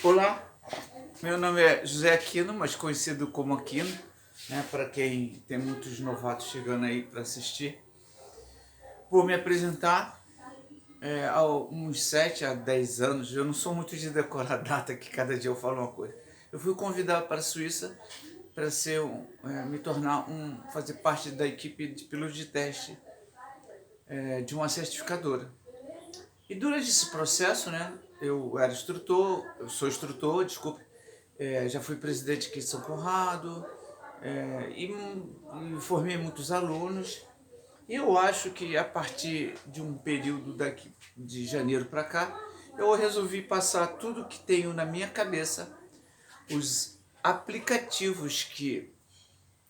Olá, meu nome é José Aquino, mas conhecido como Aquino, né? Para quem tem muitos novatos chegando aí para assistir. Vou me apresentar há uns 7 a 10 anos. Eu não sou muito de decorar data, que cada dia eu falo uma coisa. Eu fui convidado para a Suíça para me tornar fazer parte da equipe de piloto de teste de uma certificadora. E durante esse processo, né, eu sou instrutor, desculpe, já fui presidente aqui de São Conrado, e formei muitos alunos. E eu acho que a partir de um período daqui de janeiro para cá, eu resolvi passar tudo que tenho na minha cabeça, os aplicativos que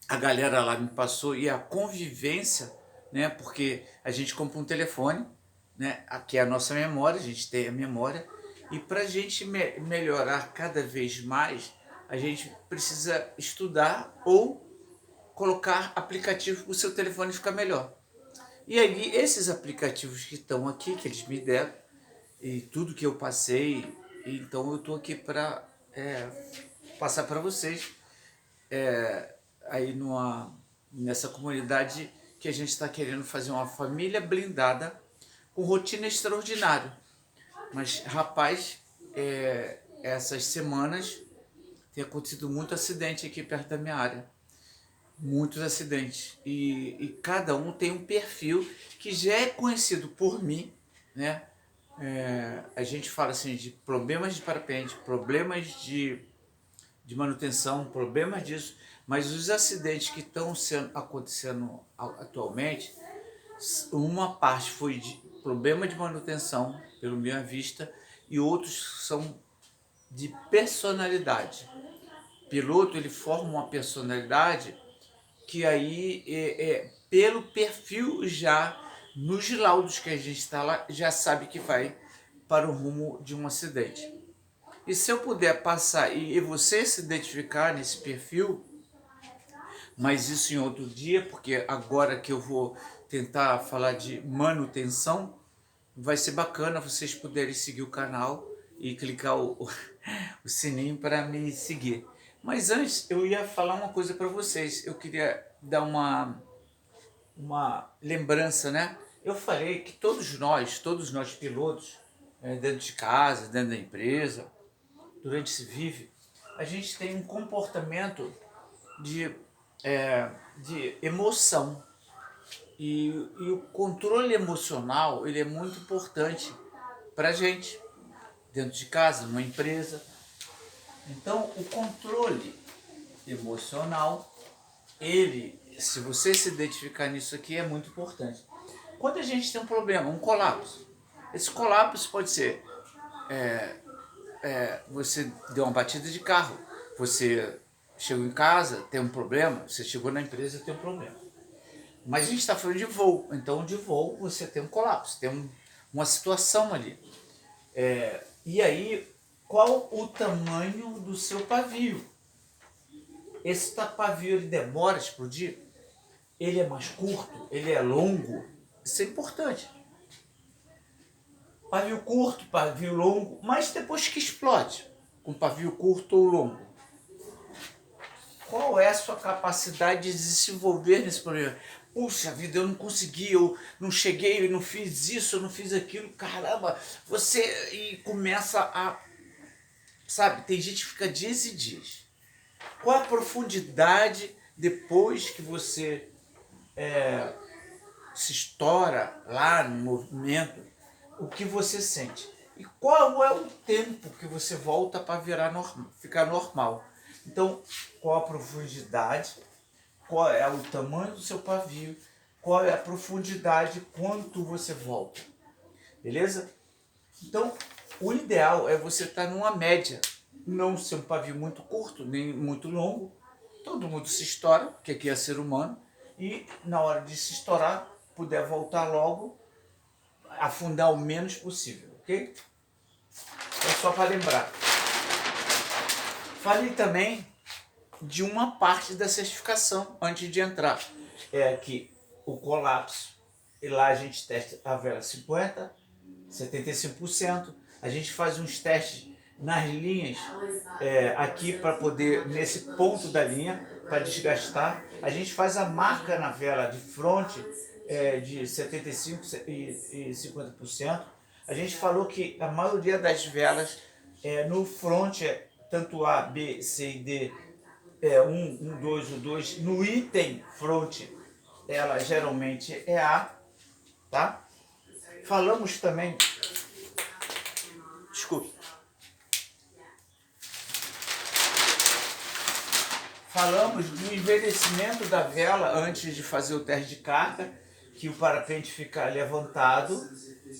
a galera lá me passou e a convivência, né? Porque a gente compra um telefone, né? Aqui é a nossa memória, a gente tem a memória, e para a gente melhorar cada vez mais, a gente precisa estudar ou colocar aplicativo para o seu telefone ficar melhor. E aí, esses aplicativos que estão aqui, que eles me deram, e tudo que eu passei, então eu estou aqui para passar para vocês aí nessa comunidade que a gente está querendo fazer uma família blindada com rotina extraordinária. Mas, rapaz, essas semanas tem acontecido muito acidente aqui perto da minha área. Muitos acidentes. E cada um tem um perfil que já é conhecido por mim, né? A gente fala assim de problemas de parapente, problemas de manutenção, problemas disso, mas os acidentes que estão acontecendo atualmente, uma parte foi de problema de manutenção, pelo minha vista, e outros são de personalidade. O piloto ele forma uma personalidade que aí, pelo perfil já, nos laudos que a gente está lá, já sabe que vai para o rumo de um acidente. E se eu puder passar e você se identificar nesse perfil, mas isso em outro dia, porque agora que eu vou tentar falar de manutenção, vai ser bacana vocês puderem seguir o canal e clicar o sininho para me seguir. Mas antes eu ia falar uma coisa para vocês. Eu queria dar uma lembrança, né? Eu falei que todos nós pilotos, dentro de casa, dentro da empresa, durante esse vive, a gente tem um comportamento de, de emoção. E o controle emocional ele é muito importante para a gente, dentro de casa, numa empresa. Então, o controle emocional, se você se identificar nisso aqui, é muito importante. Quando a gente tem um problema, um colapso, esse colapso pode ser você deu uma batida de carro, você chegou em casa, tem um problema, você chegou na empresa, tem um problema. Mas a gente está falando de voo, então de voo você tem um colapso, tem uma situação ali. E aí, qual o tamanho do seu pavio? Esse pavio ele demora a explodir? Ele é mais curto? Ele é longo? Isso é importante. Pavio curto, pavio longo, mas depois que explode, com pavio curto ou longo, qual é a sua capacidade de desenvolver nesse problema? Puxa vida, eu não consegui, eu não cheguei, eu não fiz isso, eu não fiz aquilo, caramba, você e começa sabe, tem gente que fica dias e dias. Qual a profundidade depois que você se estoura lá no movimento, o que você sente? E qual é o tempo que você volta para ficar normal? Então, qual a profundidade? Qual é o tamanho do seu pavio? Qual é a profundidade? Quanto você volta? Beleza? Então, o ideal é você estar numa média. Não ser um pavio muito curto, nem muito longo. Todo mundo se estoura, porque aqui é ser humano. E na hora de se estourar, puder voltar logo, afundar o menos possível, ok? É só para lembrar. Falei também de uma parte da certificação antes de entrar. É que o colapso, e lá a gente testa a vela 50, 75%, a gente faz uns testes nas linhas aqui para poder, nesse ponto da linha, para desgastar. A gente faz a marca na vela de fronte de 75% e 50%. A gente falou que a maioria das velas no front tanto A, B, C e D, 1, 2, o 2. No item front, ela geralmente é A, tá? Falamos também, desculpe, falamos do envelhecimento da vela antes de fazer o teste de carga, que o parapente fica levantado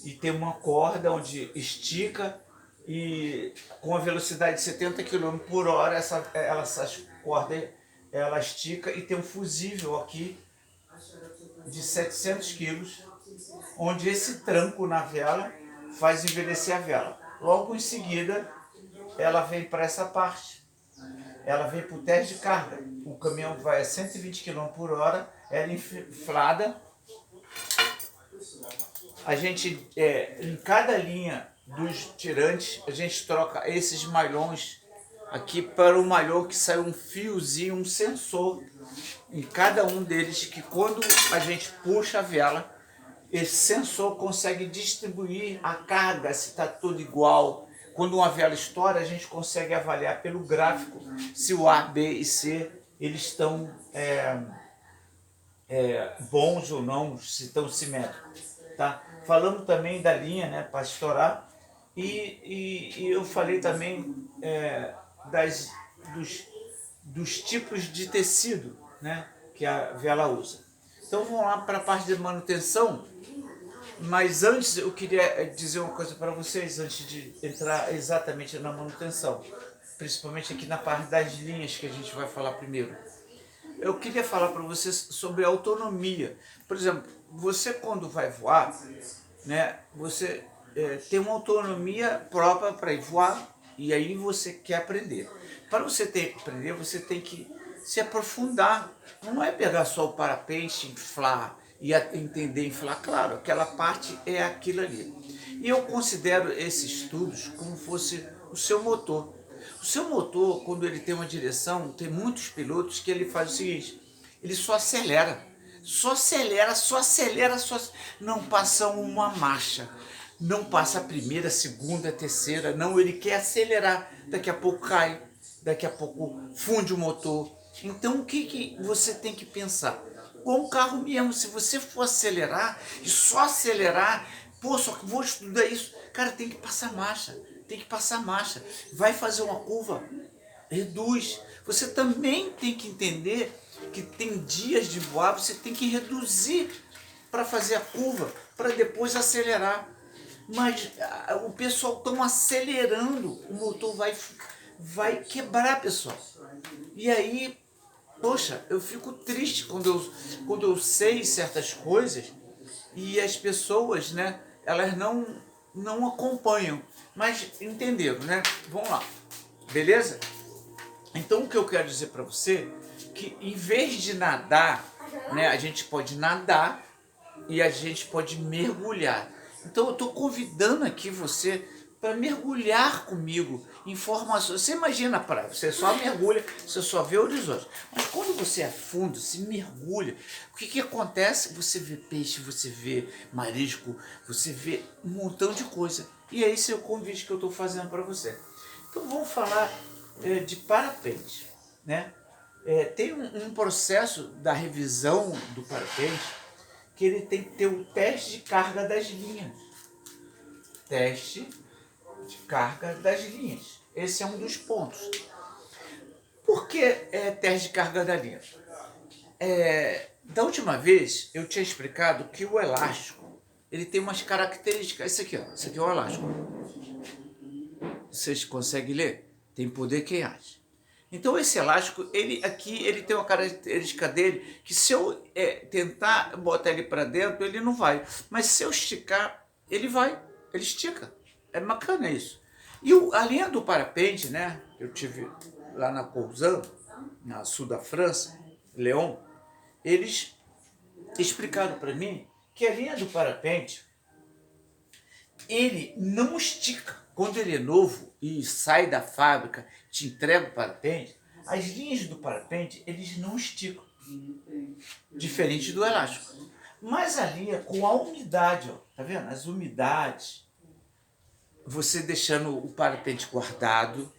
e tem uma corda onde estica e com a velocidade de 70 km por hora essa corda ela estica e tem um fusível aqui de 700 quilos, onde esse tranco na vela faz envelhecer a vela. Logo em seguida, ela vem para essa parte. Ela vem para o teste de carga. O caminhão vai a 120 km por hora, ela é inflada. A gente, em cada linha dos tirantes, a gente troca esses malhões aqui para o malhão que sai um fiozinho, um sensor em cada um deles, que quando a gente puxa a vela, esse sensor consegue distribuir a carga, se está tudo igual. Quando uma vela estoura, a gente consegue avaliar pelo gráfico se o A, B e C eles estão bons ou não, se estão simétricos. Tá? Falamos também da linha, né, para estourar, e eu falei também dos tipos de tecido, né, que a vela usa. Então vamos lá para a parte de manutenção, mas antes eu queria dizer uma coisa para vocês, antes de entrar exatamente na manutenção, principalmente aqui na parte das linhas que a gente vai falar primeiro. Eu queria falar para vocês sobre a autonomia. Por exemplo, você quando vai voar, né, você tem uma autonomia própria para ir voar e aí você quer aprender. Para você aprender, você tem que se aprofundar. Não é pegar só o parapente, inflar e entender inflar. Claro, aquela parte é aquilo ali. E eu considero esses estudos como fosse o seu motor. O seu motor, quando ele tem uma direção, tem muitos pilotos que ele faz o seguinte, ele só acelera, não passa uma marcha, não passa a primeira, a segunda, a terceira, não, ele quer acelerar, daqui a pouco cai, daqui a pouco funde o motor. Então o que você tem que pensar? Com o carro mesmo, se você for acelerar e só acelerar, pô, só que vou estudar isso, cara, tem que passar marcha. Vai fazer uma curva, reduz. Você também tem que entender que tem dias de voar, você tem que reduzir para fazer a curva, para depois acelerar. Mas o pessoal está acelerando, o motor vai quebrar, pessoal. E aí, poxa, eu fico triste quando eu sei certas coisas e as pessoas, né, elas não acompanham, mas entenderam, né? Vamos lá, beleza? Então o que eu quero dizer para você que em vez de nadar, né, a gente pode nadar e a gente pode mergulhar. Então eu estou convidando aqui você para mergulhar comigo em informações. Você imagina a praia, você só mergulha, você só vê o horizonte. Mas quando você afunda, se mergulha, o que acontece? Você vê peixe, você vê marisco, você vê um montão de coisa. E esse é o convite que eu estou fazendo para você. Então vamos falar de parapente, né? Tem um processo da revisão do parapente que ele tem que ter o teste de carga das linhas. Teste de carga das linhas. Esse é um dos pontos. Por que teste de carga das linhas? Da última vez eu tinha explicado que o elástico ele tem umas características. Esse aqui, ó, esse aqui é o elástico. Vocês conseguem ler? Tem poder quem age. Então esse elástico, ele tem uma característica dele que se eu tentar botar ele para dentro, ele não vai. Mas se eu esticar, ele vai, ele estica. É bacana isso. E a linha do parapente, né? Eu tive lá na Coursan, na sul da França, Lyon, eles explicaram para mim que a linha do parapente, ele não estica quando ele é novo e sai da fábrica, te entrega o parapente, as linhas do parapente, eles não esticam, diferente do elástico. Mas ali é com a umidade, ó, tá vendo? As umidades, você deixando o parapente guardado,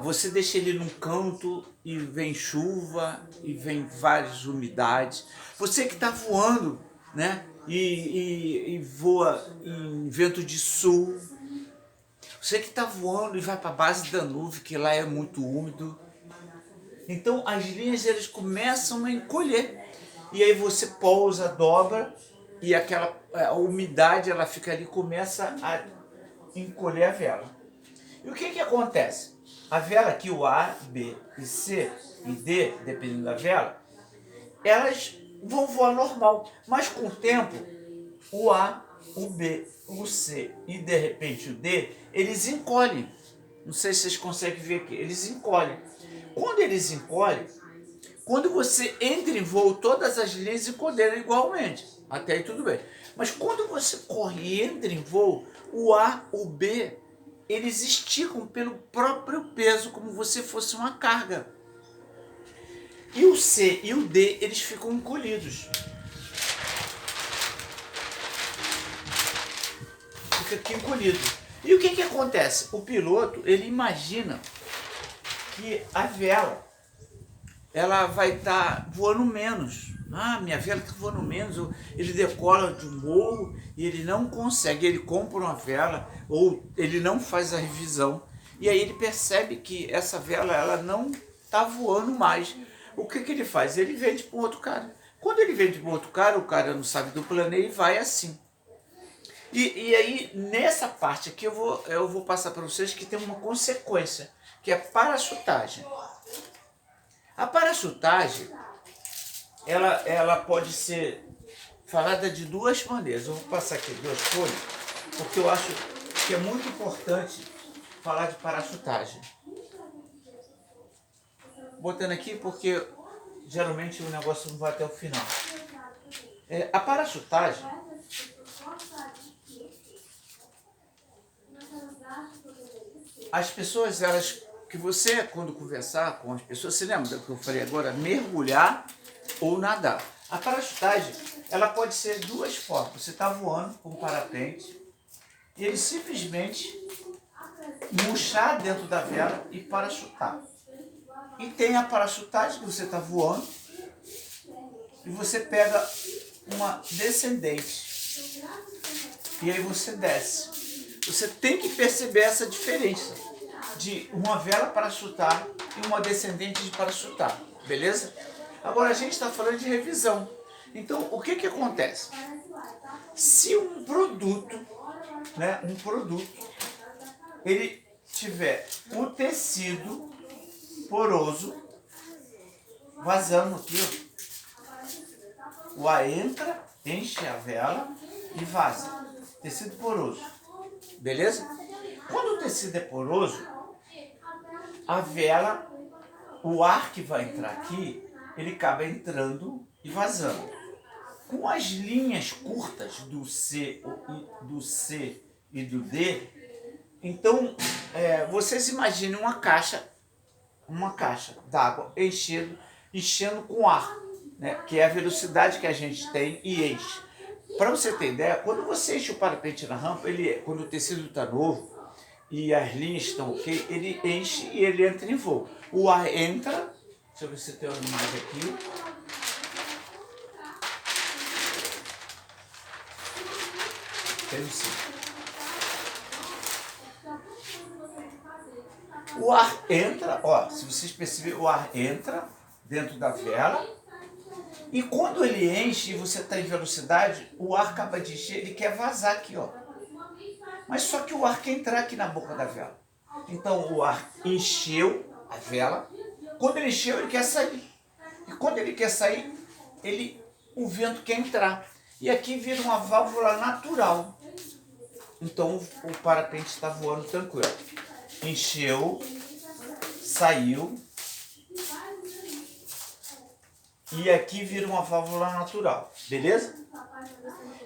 você deixa ele num canto e vem chuva e vem várias umidades. Você que está voando, né? E voa em vento de sul. Você que está voando e vai para a base da nuvem, que lá é muito úmido. Então as linhas eles começam a encolher. E aí você pousa, dobra e a umidade ela fica ali, começa a encolher a vela. E o que acontece? A vela aqui, o A, B e C e D, dependendo da vela, elas vão voar normal. Mas com o tempo, o A, o B, o C e de repente o D, eles encolhem. Não sei se vocês conseguem ver aqui. Eles encolhem. Quando eles encolhem, quando você entra em voo, todas as linhas encolheram igualmente. Até aí tudo bem. Mas quando você corre e entra em voo, o A, o B, eles esticam pelo próprio peso, como se fosse uma carga. E o C e o D, eles ficam encolhidos. Fica aqui encolhido. E o que acontece? O piloto, ele imagina que a vela, ela vai estar voando menos. Minha vela está voando menos. Ele decola de um morro e ele não consegue. Ele compra uma vela ou ele não faz a revisão. E aí ele percebe que essa vela ela não está voando mais. O que ele faz? Ele vende para um outro cara. Quando ele vende para um outro cara, o cara não sabe do plano e vai assim. E aí, nessa parte aqui, eu vou passar para vocês que tem uma consequência, que é a parachutagem. A parachutagem, ela pode ser falada de duas maneiras. Eu vou passar aqui duas folhas, porque eu acho que é muito importante falar de parachutagem. Botando aqui porque geralmente o negócio não vai até o final. A parachutagem, as pessoas, que você, quando conversar com as pessoas, você lembra do que eu falei agora? Mergulhar ou nadar. A parachutagem, ela pode ser de duas formas. Você está voando com um parapente e ele simplesmente murchar dentro da vela e parachutar. E tem a parachutagem que você está voando e você pega uma descendente e aí você desce. Você tem que perceber essa diferença de uma vela parachutar e uma descendente de parachutar, beleza? Agora a gente está falando de revisão. Então o que acontece? Se um produto, né, ele tiver um tecido poroso vazando aqui, ó, o ar entra, enche a vela e vaza. Tecido poroso, beleza? Quando o tecido é poroso, a vela, o ar que vai entrar aqui, ele acaba entrando e vazando. Com as linhas curtas do C e do D, então vocês imaginem uma caixa d'água enchendo com ar, né? Que é a velocidade que a gente tem e enche. Para você ter ideia, quando você enche o parapente na rampa, quando o tecido está novo e as linhas estão ok, ele enche e ele entra em voo. O ar entra, deixa eu ver se tem uma imagem aqui. Tem sim. O ar entra, ó, se vocês perceberem, o ar entra dentro da vela e quando ele enche e você está em velocidade, o ar acaba de encher, ele quer vazar aqui, ó. Mas só que o ar quer entrar aqui na boca da vela. Então o ar encheu a vela, quando ele encheu ele quer sair. E quando ele quer sair, o vento quer entrar. E aqui vira uma válvula natural. Então o parapente está voando tranquilo. Encheu, saiu. E aqui vira uma válvula natural, beleza?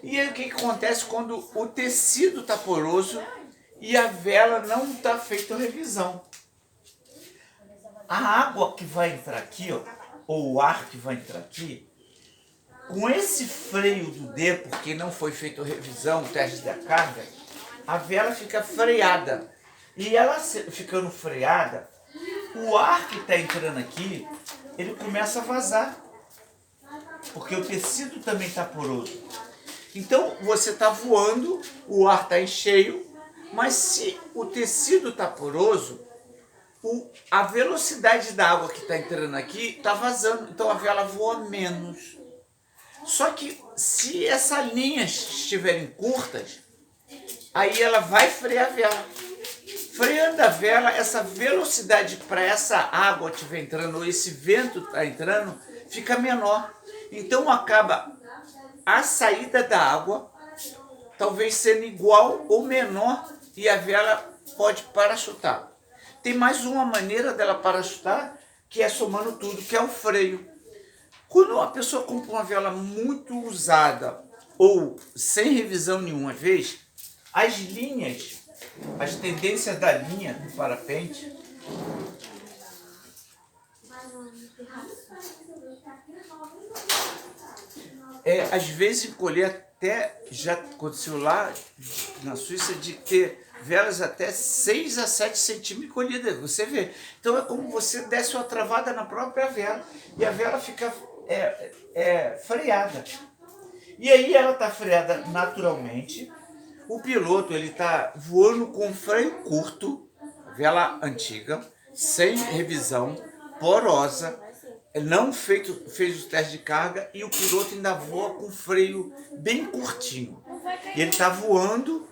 E aí o que acontece quando o tecido está poroso e a vela não está feita revisão? A água que vai entrar aqui, ó, ou o ar que vai entrar aqui, com esse freio do D, porque não foi feita revisão, o teste da carga, a vela fica freada. E ela ficando freada, o ar que está entrando aqui, ele começa a vazar. Porque o tecido também está poroso. Então você está voando, o ar está em cheio, mas se o tecido está poroso, a velocidade da água que está entrando aqui está vazando, então a vela voa menos. Só que se essas linhas estiverem curtas, aí ela vai frear a vela. Freando a vela, essa velocidade para essa água que estiver entrando, ou esse vento está entrando, fica menor. Então acaba a saída da água talvez sendo igual ou menor e a vela pode parachutar. Tem mais uma maneira dela parachutar, que é somando tudo, que é o freio. Quando a pessoa compra uma vela muito usada ou sem revisão nenhuma vez, as linhas, as tendências da linha do parapente às vezes encolher até, já aconteceu lá na Suíça, de ter velas até 6 a 7 centímetros encolhidas, você vê. Então é como você desse uma travada na própria vela e a vela fica freada. E aí ela está freada naturalmente, o piloto ele está voando com freio curto, vela antiga, sem revisão, porosa, não fez o teste de carga e o piloto ainda voa com freio bem curtinho. E ele está voando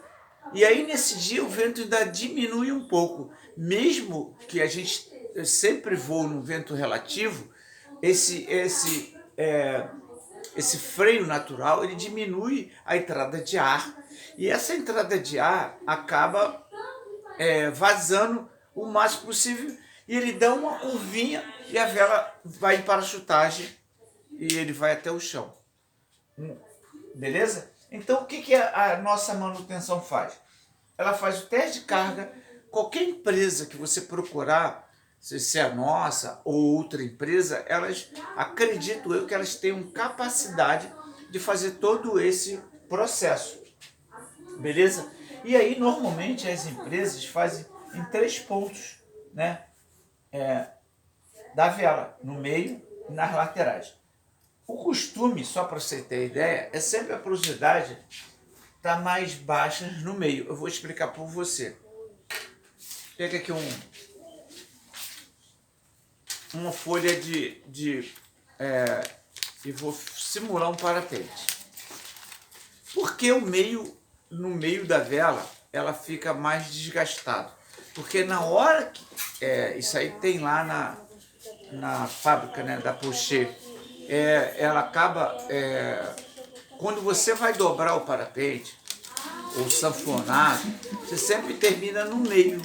e aí nesse dia o vento ainda diminui um pouco. Mesmo que a gente sempre voe no vento relativo, esse freio natural ele diminui a entrada de ar. E essa entrada de ar acaba vazando o máximo possível e ele dá uma curvinha e a vela vai em parachutagem e ele vai até o chão. Beleza? Então o que a nossa manutenção faz? Ela faz o teste de carga. Qualquer empresa que você procurar, se é a nossa ou outra empresa, elas, acredito eu, que elas tenham capacidade de fazer todo esse processo. Beleza? E aí normalmente as empresas fazem em 3 pontos, né? Da vela, no meio e nas laterais. O costume, só para você ter ideia, é sempre a porosidade tá mais baixa no meio. Eu vou explicar por você. Pega aqui uma folha e vou simular um parapente. Porque no meio da vela, ela fica mais desgastada. Porque na hora que... isso aí tem lá na fábrica, né, da Porsche. Ela acaba... quando você vai dobrar o parapente, ou sanfonado, você sempre termina no meio.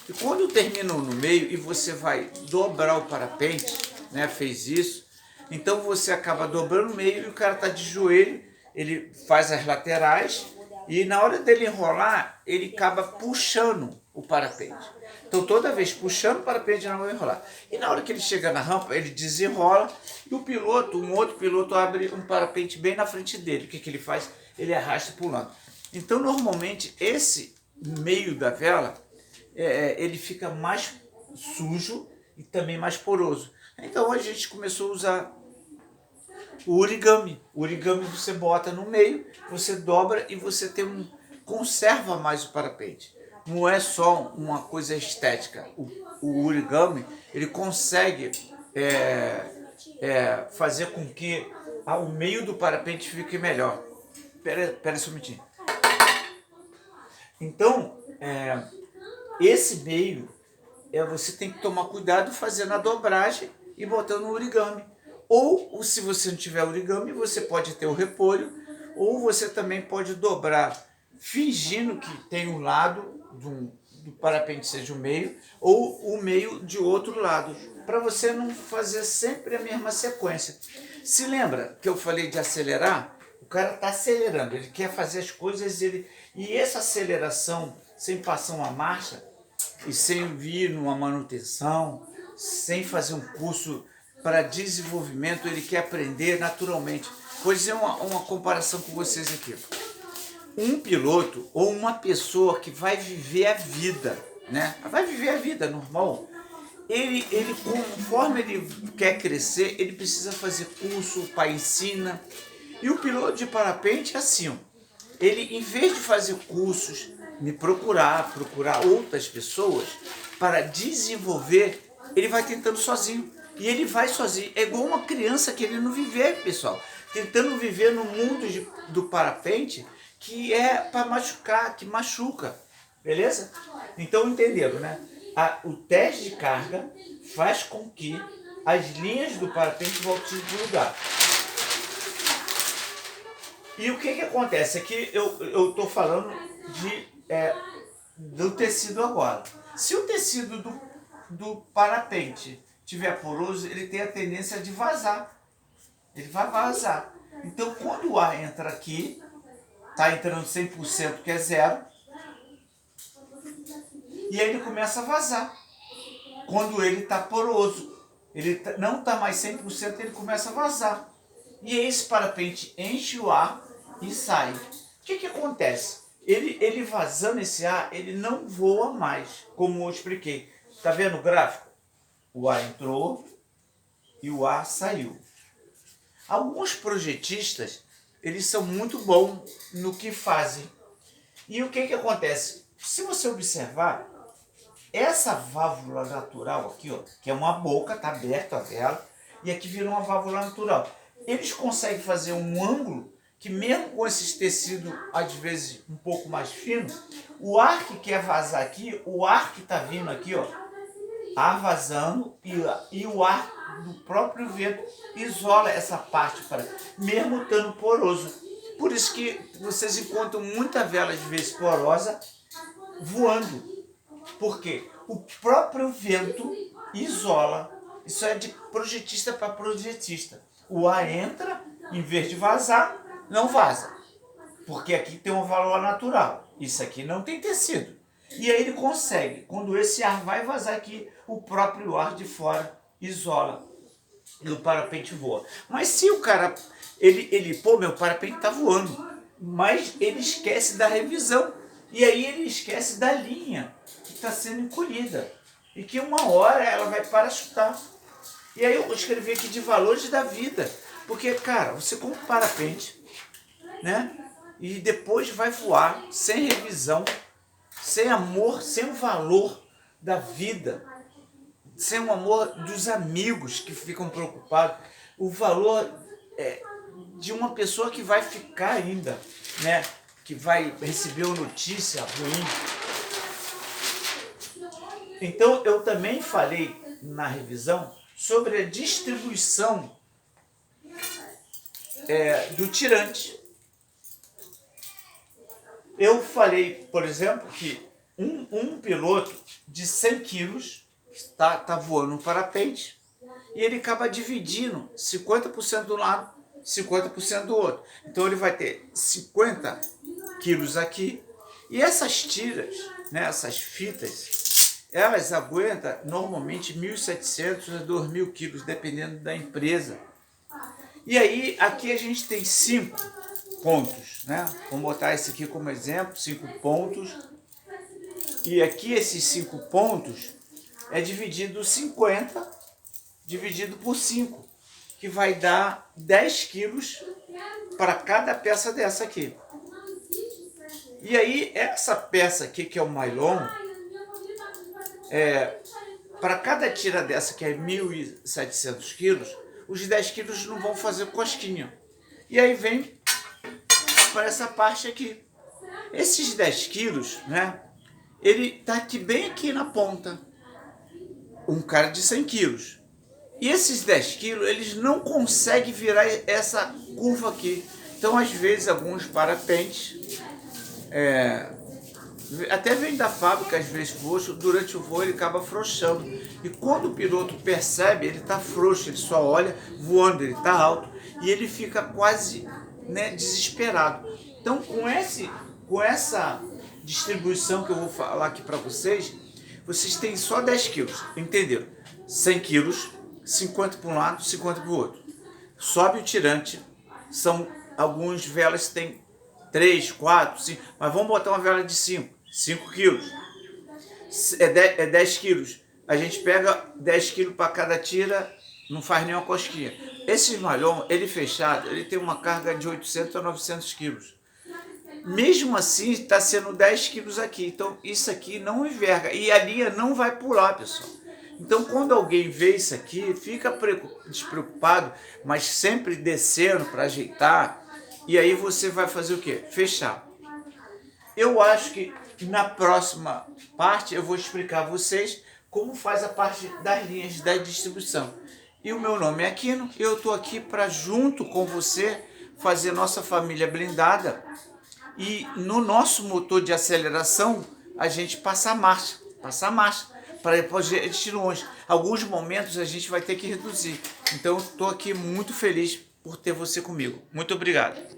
E quando termina no meio e você vai dobrar o parapente, né, fez isso, então você acaba dobrando o meio e o cara está de joelho, ele faz as laterais e na hora dele enrolar, ele acaba puxando o parapente. Então toda vez puxando o parapente não vai enrolar. E na hora que ele chega na rampa, ele desenrola e um outro piloto abre um parapente bem na frente dele. O que ele faz? Ele arrasta pulando. Então normalmente esse meio da vela, ele fica mais sujo e também mais poroso. Então a gente começou a usar o origami. O origami você bota no meio, você dobra e você conserva mais o parapente. Não é só uma coisa estética. O origami ele consegue fazer com que o meio do parapente fique melhor. Espera só um minutinho. Então, esse meio, você tem que tomar cuidado fazendo a dobragem e botando o origami. Ou, se você não tiver origami, você pode ter o repolho, ou você também pode dobrar, fingindo que tem um lado do parapente seja o meio, ou o meio de outro lado, para você não fazer sempre a mesma sequência. Se lembra que eu falei de acelerar? cara está acelerando, ele quer fazer as coisas, e essa aceleração, sem passar uma marcha, e sem vir numa manutenção, sem fazer um curso para desenvolvimento, ele quer aprender naturalmente. Vou dizer uma comparação com vocês aqui. Um piloto ou uma pessoa que vai viver a vida, né? Vai viver a vida normal. Ele conforme ele quer crescer, ele precisa fazer curso, o pai ensina. E o piloto de parapente é assim, ó. Ele, em vez de fazer cursos, me procurar outras pessoas para desenvolver, ele vai tentando sozinho. E ele vai sozinho. É igual uma criança querendo viver, pessoal. Tentando viver no mundo do parapente, que é para machucar, que machuca. Beleza? Então entenderam, né? O teste de carga faz com que as linhas do parapente voltem de lugar. E o que acontece? Aqui eu estou falando do tecido agora. Se o tecido do parapente tiver poroso, ele tem a tendência de vazar. Ele vai vazar. Então, quando o ar entra aqui, está entrando 100%, que é zero, e aí ele começa a vazar. Quando ele está poroso, ele não está mais 100%, ele começa a vazar. E esse parapente enche o ar e sai. O que acontece? Ele vazando esse ar, ele não voa mais, como eu expliquei. Está vendo o gráfico? O ar entrou e o ar saiu. Alguns projetistas, eles são muito bons no que fazem. E o que acontece? Se você observar, essa válvula natural aqui, ó, que é uma boca, está aberta a vela, e aqui vira uma válvula natural. Eles conseguem fazer um ângulo que mesmo com esses tecidos, às vezes, um pouco mais finos, o ar que quer vazar aqui, o ar que está vindo aqui, ó, ar vazando, e o ar do próprio vento isola essa parte, mesmo estando poroso. Por isso que vocês encontram muita vela, às vezes, porosa, voando. Por quê? O próprio vento isola. Isso é de projetista para projetista. O ar entra, em vez de vazar, não vaza. Porque aqui tem uma válvula natural. Isso aqui não tem tecido. E aí ele consegue. Quando esse ar vai vazar aqui, o próprio ar de fora isola. E o parapente voa. Mas se o cara, pô, meu parapente está voando. Mas ele esquece da revisão. E aí ele esquece da linha que está sendo encolhida. E que uma hora ela vai parachutar. E aí eu escrevi aqui de valores da vida. Porque, cara, você compra um parapente, né? E depois vai voar sem revisão, sem amor, sem o valor da vida, sem o amor dos amigos que ficam preocupados, o valor de uma pessoa que vai ficar ainda, né? Que vai receber uma notícia ruim. Então eu também falei na revisão sobre a distribuição do tirante. Eu falei, por exemplo, que um piloto de 100 quilos está voando um parapente e ele acaba dividindo 50% do lado, 50% do outro. Então ele vai ter 50 quilos aqui e essas tiras, né, essas fitas, elas aguentam normalmente 1.700 a 2.000 quilos, dependendo da empresa. E aí aqui a gente tem 5 pontos, né? Vamos botar esse aqui como exemplo, 5 pontos. E aqui esses 5 pontos é dividido 50, dividido por 5, que vai dar 10 quilos para cada peça dessa aqui. E aí essa peça aqui, que é o nylon, para cada tira dessa, que é 1.700 quilos, os 10 quilos não vão fazer cosquinha. E aí vem para essa parte aqui. Esses 10 quilos, né? Ele está aqui, bem aqui na ponta. Um cara de 100 quilos. E esses 10 quilos, eles não conseguem virar essa curva aqui. Então, às vezes, alguns parapentes, até vem da fábrica, às vezes frouxo, durante o voo ele acaba afrouxando. E quando o piloto percebe, ele está frouxo, ele só olha voando, ele está alto, e ele fica quase né, desesperado. Então, com essa distribuição que eu vou falar aqui para vocês, vocês têm só 10 quilos, entenderam? 100 quilos, 50 para um lado, 50 para o outro. Sobe o tirante, são algumas velas que tem 3, 4, 5, mas vamos botar uma vela de 5 quilos. É 10 quilos. A gente pega 10 quilos para cada tira, não faz nenhuma cosquinha. Esse esmalhão, ele fechado, ele tem uma carga de 800 a 900 quilos. Mesmo assim, está sendo 10 quilos aqui. Então, isso aqui não enverga. E a linha não vai pular, pessoal. Então, quando alguém vê isso aqui, fica despreocupado, mas sempre descendo para ajeitar. E aí você vai fazer o quê? Fechar. Eu acho que na próxima parte eu vou explicar a vocês como faz a parte das linhas da distribuição. E o meu nome é Aquino, eu estou aqui para, junto com você, fazer nossa família blindada. E no nosso motor de aceleração, a gente passa a marcha, para depois ir longe. Alguns momentos a gente vai ter que reduzir. Então, estou aqui muito feliz por ter você comigo. Muito obrigado.